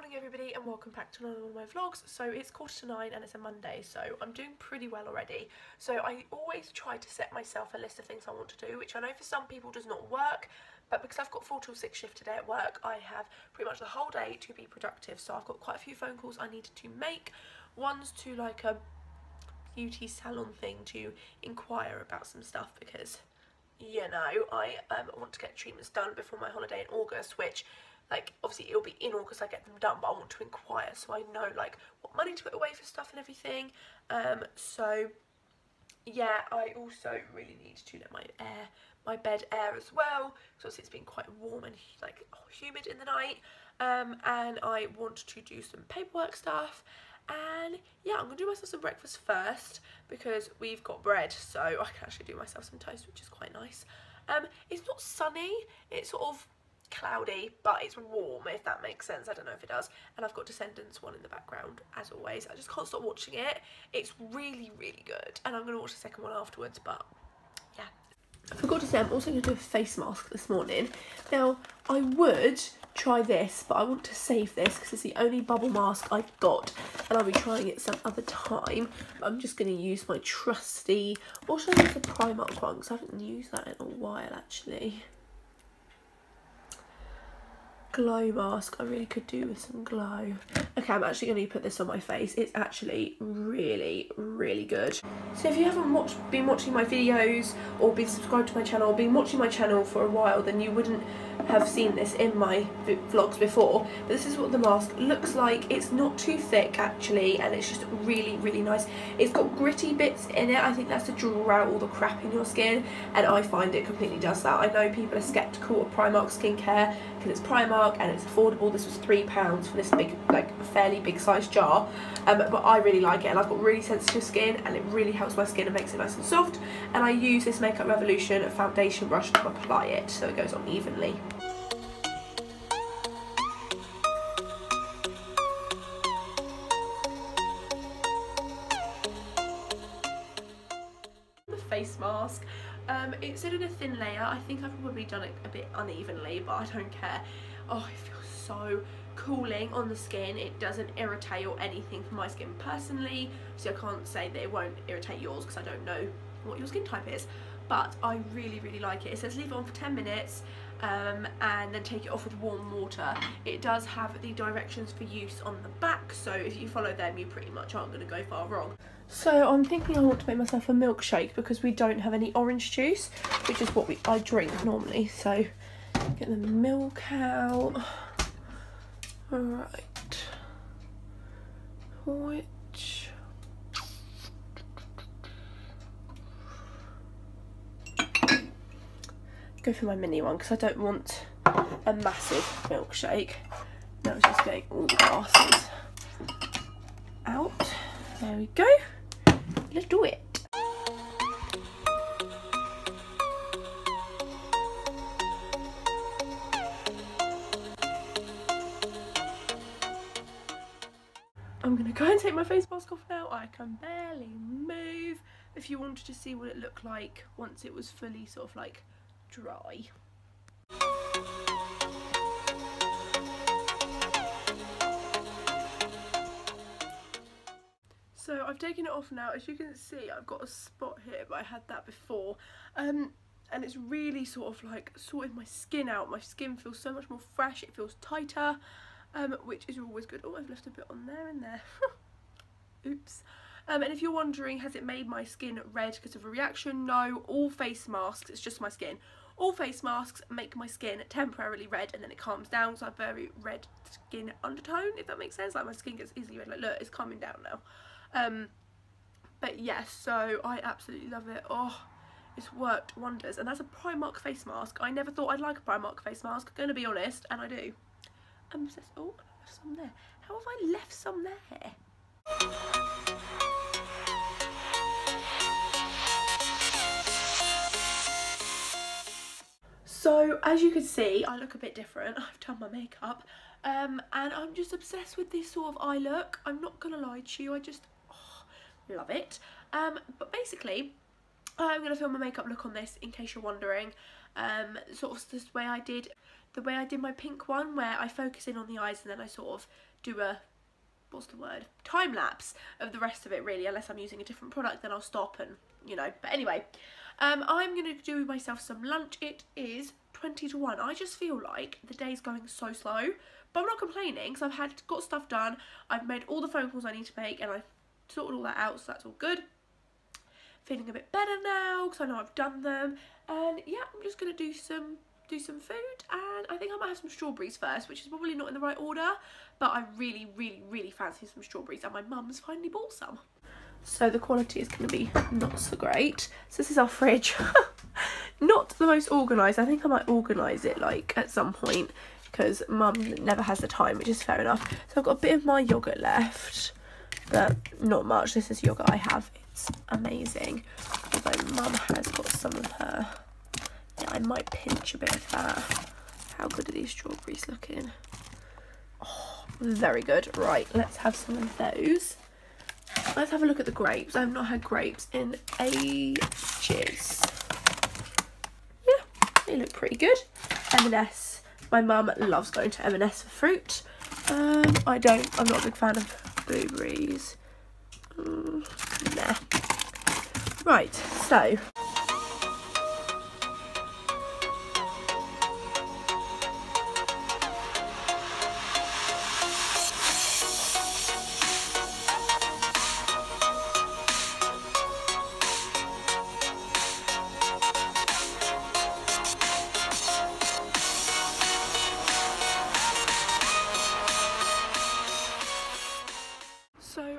morning everybody and welcome back to another one of my vlogs. So it's 9:15 and it's a Monday, so I'm doing pretty well already. So I always try to set myself a list of things I want to do, which I know for some people does not work, but because I've got 4 till 6 shift today at work, I have pretty much the whole day to be productive. So I've got quite a few phone calls I needed to make. One's to like a beauty salon thing to inquire about some stuff because, you know, I want to get treatments done before my holiday in August, which, like, obviously it'll be in August I get them done, but I want to inquire so I know, like, what money to put away for stuff and everything. So yeah, I also really need to let my bed air as well, because obviously it's been quite warm and like humid in the night. And I want to do some paperwork stuff. And yeah, I'm gonna do myself some breakfast first because we've got bread, so I can actually do myself some toast, which is quite nice. It's not sunny, it's sort of cloudy, but it's warm, if that makes sense. I don't know if it does. And I've got Descendants 1 in the background, as always. I just can't stop watching it. It's really, really good. And I'm gonna watch the second one afterwards, but yeah. I forgot to say, I'm also going to do a face mask this morning. Now, I would try this, but I want to save this because it's the only bubble mask I've got, and I'll be trying it some other time. I'm just going to use my trusty, or should I use the Primark one, because I haven't used that in a while, actually. Glow mask. I really could do with some glow. Okay, I'm actually going to put this on my face. It's actually really, really good. So if you haven't been watching my videos or been subscribed to my channel or been watching my channel for a while, then you wouldn't have seen this in my vlogs before. But this is what the mask looks like. It's not too thick actually, and it's just really, really nice. It's got gritty bits in it. I think that's to draw out all the crap in your skin, and I find it completely does that. I know people are sceptical of Primark skincare because it's Primark and it's affordable. This was £3 for this big, like fairly big size jar, but I really like it, and I've got really sensitive skin and it really helps my skin and makes it nice and soft. And I use this Makeup Revolution foundation brush to apply it so it goes on evenly. The face mask, it's in a thin layer. I think I've probably done it a bit unevenly, but I don't care. Oh, it feels so cooling on the skin. It doesn't irritate or anything for my skin personally, so I can't say that it won't irritate yours because I don't know what your skin type is, but I really, really like it. It says leave it on for 10 minutes and then take it off with warm water. It does have the directions for use on the back, so if you follow them you pretty much aren't going to go far wrong. So I'm thinking I want to make myself a milkshake because we don't have any orange juice, which is what I drink normally. So get the milk out. Alright. Which... go for my mini one because I don't want a massive milkshake. Now I'm just getting all the glasses out. There we go. Let's do it. I'm gonna go and take my face mask off now. I can barely move. If you wanted to see what it looked like once it was fully sort of like dry. So I've taken it off now. As you can see, I've got a spot here, but I had that before. And it's really sort of like sorted my skin out. My skin feels so much more fresh. It feels tighter, which is always good. Oh, I've left a bit on there and there. Oops. And if you're wondering, has it made my skin red because of a reaction? No, all face masks, it's just my skin. All face masks make my skin temporarily red and then it calms down, so I have very red skin undertone, if that makes sense. Like my skin gets easily red, like look, it's calming down now. But yes, so I absolutely love it. Oh, it's worked wonders. And that's a Primark face mask. I never thought I'd like a Primark face mask, gonna be honest, and I do. I'm obsessed. Oh, I left some there. How have I left some there? So as you can see, I look a bit different. I've done my makeup, and I'm just obsessed with this sort of eye look. I'm not gonna lie to you, I just love it. But basically, I'm gonna film a makeup look on this in case you're wondering. Sort of this way I did the way I did my pink one, where I focus in on the eyes and then I sort of do a, what's the word, time lapse of the rest of it really, unless I'm using a different product, then I'll stop and, you know. But anyway, I'm going to do myself some lunch. It is 20 to 1. I just feel like the day's going so slow, but I'm not complaining because I've got stuff done. I've made all the phone calls I need to make and I've sorted all that out, so that's all good. Feeling a bit better now because I know I've done them, and yeah, I'm just going to do some food, and I think I might have some strawberries first, which is probably not in the right order, but I really fancy some strawberries, and my mum's finally bought some. So the quality is going to be not so great. So this is our fridge. Not the most organised. I think I might organise it like at some point because mum never has the time, which is fair enough. So I've got a bit of my yoghurt left, but not much. This is yoghurt I have. It's amazing. Although mum has got some of her. Yeah, I might pinch a bit of that. How good are these strawberries looking? Oh, very good. Right, let's have some of those. Let's have a look at the grapes. I've not had grapes in ages. Yeah, they look pretty good. M&S. My mum loves going to M&S for fruit. I'm not a big fan of blueberries. Nah. Right, so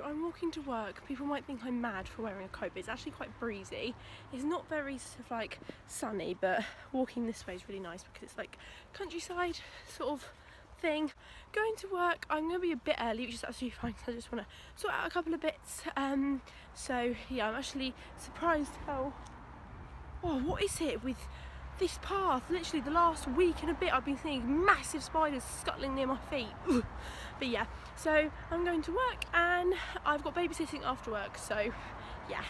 I'm walking to work. People might think I'm mad for wearing a coat, but it's actually quite breezy. It's not very sort of like sunny, but walking this way is really nice because it's like countryside sort of thing. Going to work, I'm going to be a bit early, which is absolutely fine because I just want to sort out a couple of bits. So yeah, I'm actually surprised how, oh, what is it with this path? Literally the last week and a bit I've been seeing massive spiders scuttling near my feet. But yeah, so I'm going to work and I've got babysitting after work, so yeah.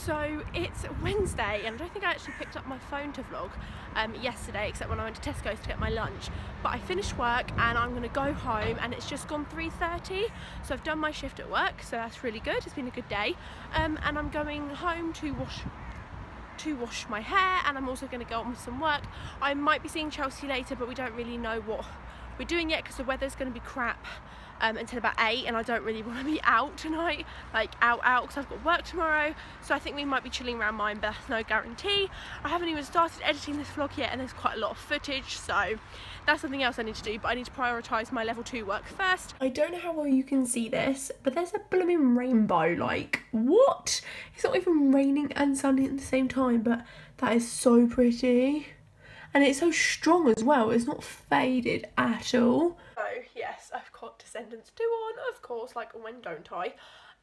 So it's Wednesday and I don't think I actually picked up my phone to vlog yesterday, except when I went to Tesco's to get my lunch. But I finished work and I'm going to go home and it's just gone 3:30, so I've done my shift at work, so that's really good. It's been a good day, and I'm going home to wash my hair, and I'm also going to go on with some work. I might be seeing Chelsea later, but we don't really know what we're doing yet because the weather's going to be crap until about 8, and I don't really want to be out tonight, like out because I've got work tomorrow. So I think we might be chilling around mine, but that's no guarantee. I haven't even started editing this vlog yet and there's quite a lot of footage, so that's something else I need to do, but I need to prioritise my level 2 work first. I don't know how well you can see this, but there's a blooming rainbow. Like, what? It's not even raining and sunny at the same time, but that is so pretty. And it's so strong as well, it's not faded at all. So yes, I've got Descendants 2 on, of course, like when don't I?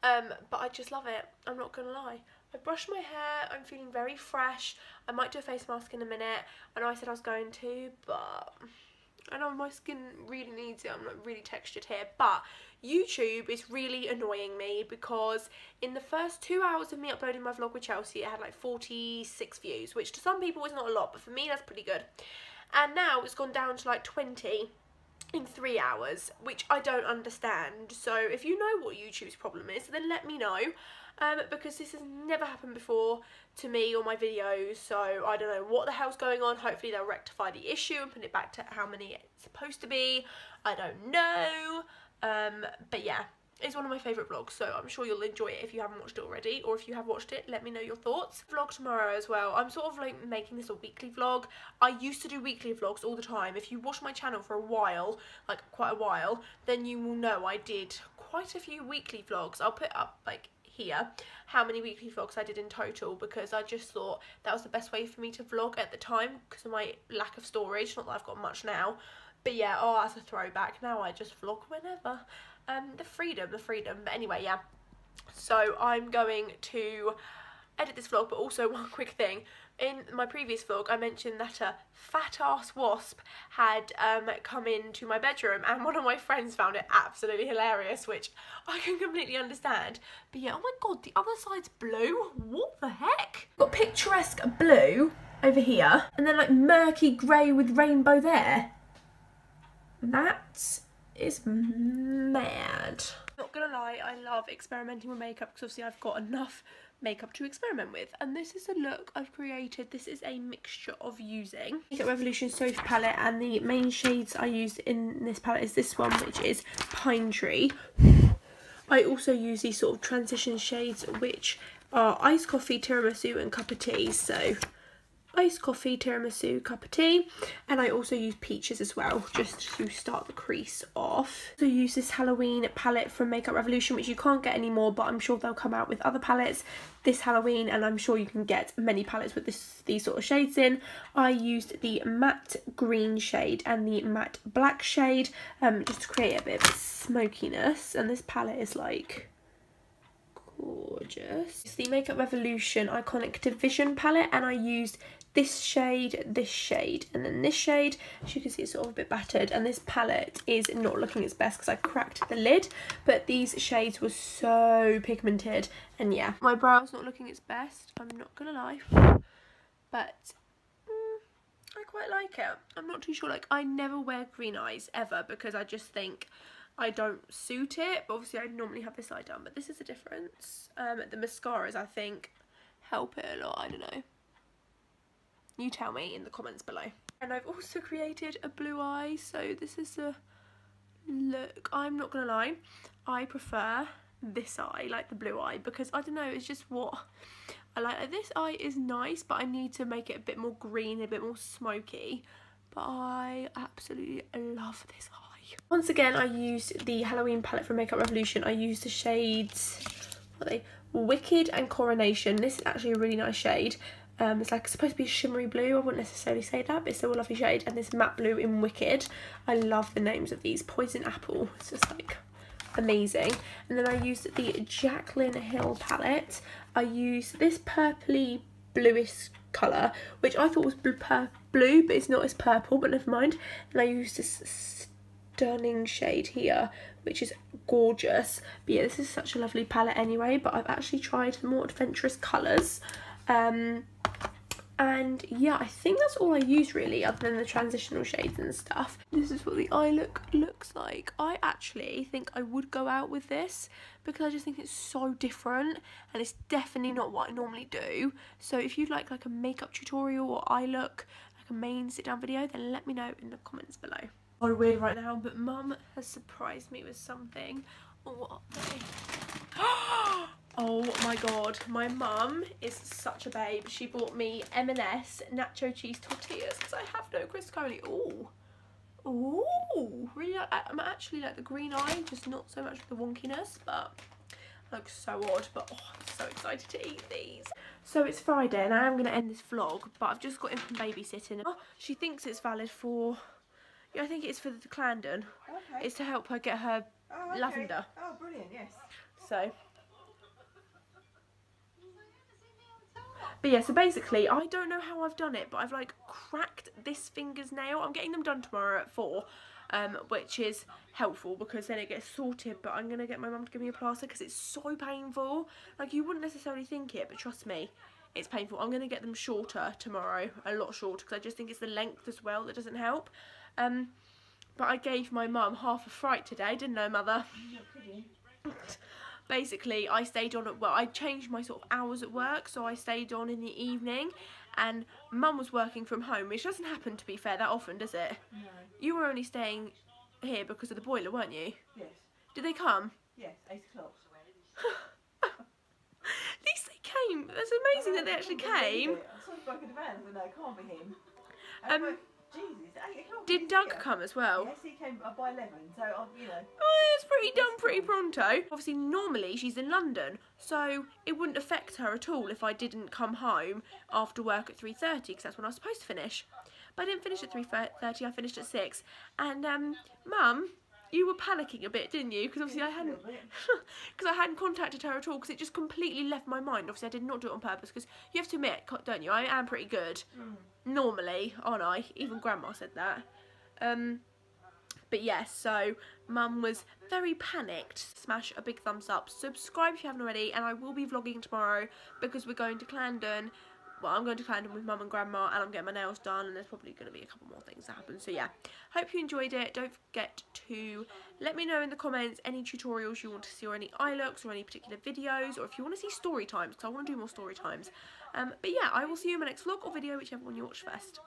But I just love it, I'm not gonna lie. I brushed my hair, I'm feeling very fresh. I might do a face mask in a minute. I know I said I was going to, but I know my skin really needs it. I'm not really textured here, but YouTube is really annoying me because in the first 2 hours of me uploading my vlog with Chelsea, it had like 46 views, which to some people is not a lot, but for me that's pretty good. And now it's gone down to like 20 in 3 hours, which I don't understand. So if you know what YouTube's problem is, then let me know, because this has never happened before to me or my videos, so I don't know what the hell's going on. Hopefully they'll rectify the issue and put it back to how many it's supposed to be. I don't know, but yeah, it's one of my favourite vlogs, so I'm sure you'll enjoy it if you haven't watched it already, or if you have watched it, let me know your thoughts. Vlog tomorrow as well. I'm sort of like making this a weekly vlog. I used to do weekly vlogs all the time. If you watch my channel for a while, like quite a while, then you will know I did quite a few weekly vlogs. I'll put up like here how many weekly vlogs I did in total, because I just thought that was the best way for me to vlog at the time because of my lack of storage. Not that I've got much now, but yeah, oh, as a throwback, now I just vlog whenever. the freedom. But anyway, yeah. So I'm going to edit this vlog, but also one quick thing. In my previous vlog, I mentioned that a fat-ass wasp had come into my bedroom, and one of my friends found it absolutely hilarious, which I can completely understand. But yeah, oh my god, the other side's blue? What the heck? Got picturesque blue over here, and then like murky grey with rainbow there. That is mad. Not gonna lie, I love experimenting with makeup because obviously I've got enough makeup to experiment with, and this is a look I've created. This is a mixture of using Makeup Revolution Soft palette, and the main shades I used in this palette is this one, which is Pine Tree. I also use these sort of transition shades, which are Iced Coffee, Tiramisu and Cup of Tea. So iced coffee, tiramisu, cup of tea, and I also use peaches as well, just to start the crease off. So use this Halloween palette from Makeup Revolution, which you can't get anymore, but I'm sure they'll come out with other palettes this Halloween, and I'm sure you can get many palettes with these sort of shades in. I used the matte green shade and the matte black shade, just to create a bit of smokiness, and this palette is like gorgeous. It's the Makeup Revolution Iconic Division palette, and I used this shade, and then this shade. As you can see, it's sort of a bit battered, and this palette is not looking its best because I cracked the lid, but these shades were so pigmented, and yeah, my brow's not looking its best, I'm not gonna lie, but I quite like it. I'm not too sure, like, I never wear green eyes ever because I just think I don't suit it, but obviously I normally have this eye done, but this is a difference. The mascaras, I think, help it a lot. I don't know, you tell me in the comments below. And I've also created a blue eye, so this is the look. I'm not gonna lie, I prefer this eye, like the blue eye, because I don't know, it's just what I like. This eye is nice, but I need to make it a bit more green, a bit more smoky, but I absolutely love this eye. Once again, I used the Halloween palette from Makeup Revolution. I used the shades, what are they? Wicked and Coronation. This is actually a really nice shade. It's like supposed to be a shimmery blue. I wouldn't necessarily say that, but it's still a lovely shade. And this matte blue in Wicked. I love the names of these. Poison Apple. It's just like amazing. And then I used the Jaclyn Hill palette. I used this purpley bluish colour, which I thought was blue, but it's not, it's purple, but never mind. And I used this stunning shade here, which is gorgeous. But yeah, this is such a lovely palette anyway, but I've actually tried the more adventurous colours. And yeah, I think that's all I use really, other than the transitional shades and stuff. This is what the eye look looks like. I actually think I would go out with this because I just think it's so different, and it's definitely not what I normally do. So if you'd like a makeup tutorial or eye look, like a main sit down video, then let me know in the comments below. So weird right now, but Mum has surprised me with something. What are they? Oh my god, my mum is such a babe. She bought me M&S nacho cheese tortillas because I have no Crisco. Ooh, ooh, really like that. I'm actually like the green eye, just not so much with the wonkiness, but it looks so odd. But oh, I'm so excited to eat these. So it's Friday and I am going to end this vlog, but I've just got in from babysitting. Oh, she thinks it's valid for, yeah, I think it's for the Clarendon. Okay. It's to help her get her lavender. Oh, brilliant, yes. So. But yeah, so basically, I don't know how I've done it, but I've like cracked this finger's nail. I'm getting them done tomorrow at 4, which is helpful because then it gets sorted. But I'm going to get my mum to give me a plaster because it's so painful. Like, you wouldn't necessarily think it, but trust me, it's painful. I'm going to get them shorter tomorrow, a lot shorter, because I just think it's the length as well that doesn't help. But I gave my mum half a fright today, didn't I, Mother? Basically, I stayed on at, well, I changed my sort of hours at work, so I stayed on in the evening, and Mum was working from home, which doesn't happen, to be fair, that often, does it? No. You were only staying here because of the boiler, weren't you? Yes. Did they come? Yes, 8 o'clock. At least they came. That's amazing that they actually came. I saw the back of the van, but no, it can't be him. Jesus, 8 o'clock. Did Doug come as well? Yes, he came by 11, so, you know. Oh, it's pretty done pretty pronto. Obviously, normally she's in London, so it wouldn't affect her at all if I didn't come home after work at 3:30, because that's when I was supposed to finish. But I didn't finish at 3:30, I finished at 6. And, Mum, You were panicking a bit, didn't you? Because obviously I hadn't contacted her at all, because it just completely left my mind. Obviously I did not do it on purpose, because you have to admit, don't you, I am pretty good normally, aren't I? Even Grandma said that. But yes, so Mum was very panicked. Smash a big thumbs up, subscribe if you haven't already, and I will be vlogging tomorrow because we're going to Clarendon. Well, I'm going to Clarendon with Mum and Grandma, and I'm getting my nails done, and there's probably going to be a couple more things to happen. So yeah, hope you enjoyed it. Don't forget to let me know in the comments any tutorials you want to see, or any eye looks, or any particular videos, or if you want to see story times, because I want to do more story times. But yeah, I will see you in my next vlog or video, whichever one you watch first.